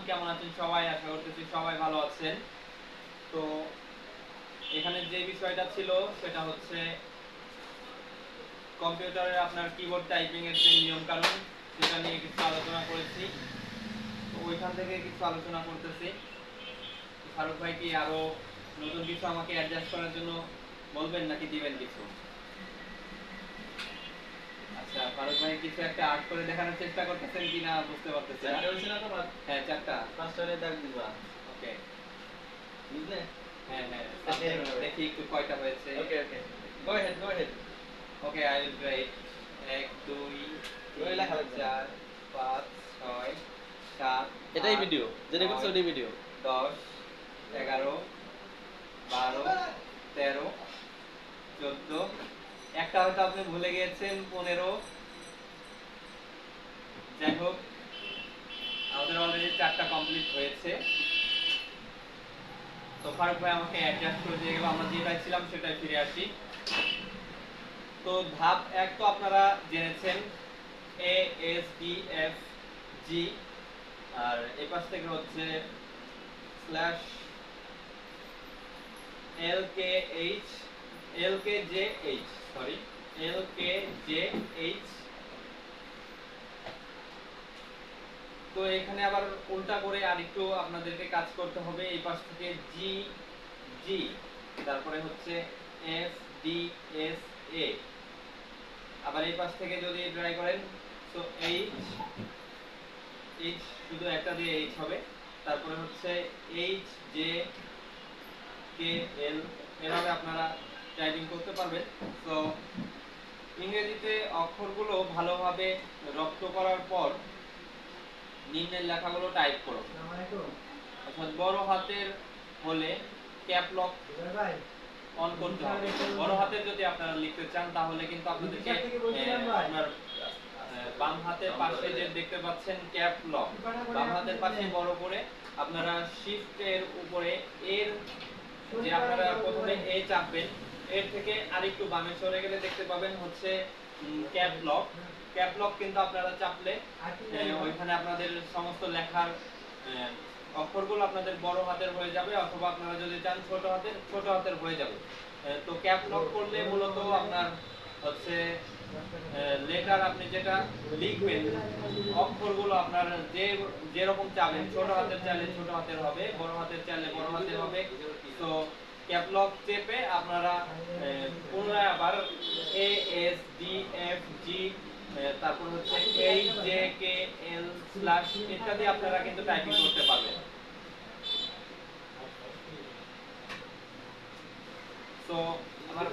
কেমন আছেন সবাই? আশা করতেছি সবাই ভালো আছেন। তো এখানে যে বিষয়টা ছিল সেটা হচ্ছে কম্পিউটারে আপনার কিবোর্ড টাইপিং এর যে নিয়ম কানুন সেটা নিয়ে কিছু আলোচনা করেছি। তো ওইখান থেকে কিছু আলোচনা করতেছি। ফারুক ভাই কি আরো নতুন কিছু আমাকে অ্যাডজাস্ট করার জন্য বলবেন নাকি দিবেন কিছু? আচ্ছা, ফারুক ভাই কিছু একটা আর্ট করে দেখানোর চেষ্টা করতেছেন কিনা বুঝতে পারতেছি না। হ্যাঁ, চারটা। পাঁচটা দাগ দিবা। ওকে। বুঝলে? হ্যাঁ হ্যাঁ, দেখি একটু কয়টা হয়েছে। Okay okay, go ahead go ahead. Okay, I will write 1 2 ওই 3 লেখা লাগবে 4 5 6 7 এটাই ভিডিও, যেটা করছো ওটাই ভিডিও। 10 11 12 13 14, একটা হয়তো আপনি ভুলে গিয়েছেন, 15। যাই হোক, আমাদের অলরেডি 4টা কমপ্লিট হয়েছে। তো ফারুক ভাই আমাকে অ্যাডজাস্ট করে দিয়ে গেল, আমরা যেটাই ছিলাম সেটাই ফিরে আসি। তো ধাপ 1 তো আপনারা জেনেছেন, A S D F G, আর এই পাশ থেকে হচ্ছে slash L K H, L K J H, sorry, L K J H. তো এখানে আবার উল্টা করে আরেকটু আপনাদেরকে কাজ করতে হবে। এই পাশ থেকে জি জি, তারপরে হচ্ছে এস ডি এস এ, আবার এই পাশ থেকে যদি ট্রাই করেন তো এইচ এইচ, শুধু একটা দিয়ে এইচ হবে, তারপরে হচ্ছে এইচ জে কে এল, এভাবে আপনারা টাইপিং করতে পারবেন। তো ইংরেজিতে অক্ষরগুলো ভালোভাবে রপ্ত করার পর নিম্নের লেখাগুলো টাইপ করুন। অর্থাৎ বড় হাতের হলে ক্যাপ লক অন করতে হবে। বড় হাতের যদি আপনারা লিখতে চান তাহলে কিন্তু আপনাদেরকে আপনার বাম হাতের পাশে যে দেখতে পাচ্ছেন ক্যাপ লক, বাম হাতের পাশে বড় করে আপনারা শিফট এর উপরে এর যে আপনারা প্রথমে এ চাপবেন, এর থেকে আরেকটু বামে সরে গেলে দেখতে পাবেন হচ্ছে ক্যাপ লক। ক্যাপ লক কিন্তু আপনারা চাপলে ওইখানে আপনাদের সমস্ত লেখার অক্ষরগুলো আপনাদের বড় হাতের হয়ে যাবে, অথবা আপনারা যদি চান ছোট হাতের হয়ে যাবে। তো ক্যাপ লক করলে মূলত আপনার হচ্ছে লেটার আপনি যেটা লিখবেন, অক্ষরগুলো আপনার যেরকম চাবেন, ছোট হাতের চাইলে ছোট হাতের হবে, বড় হাতের চাইলে বড় হাতের হবে। তো ক্যাপ লক চেপে আপনারা পুনরায় আবার এ এস ডি এফ জি, তারপর হচ্ছে এইচ জে কে এল স্ল্যাশ ইত্যাদি আপনারা কিন্তু টাইপিং করতে পারবেন। তো আমার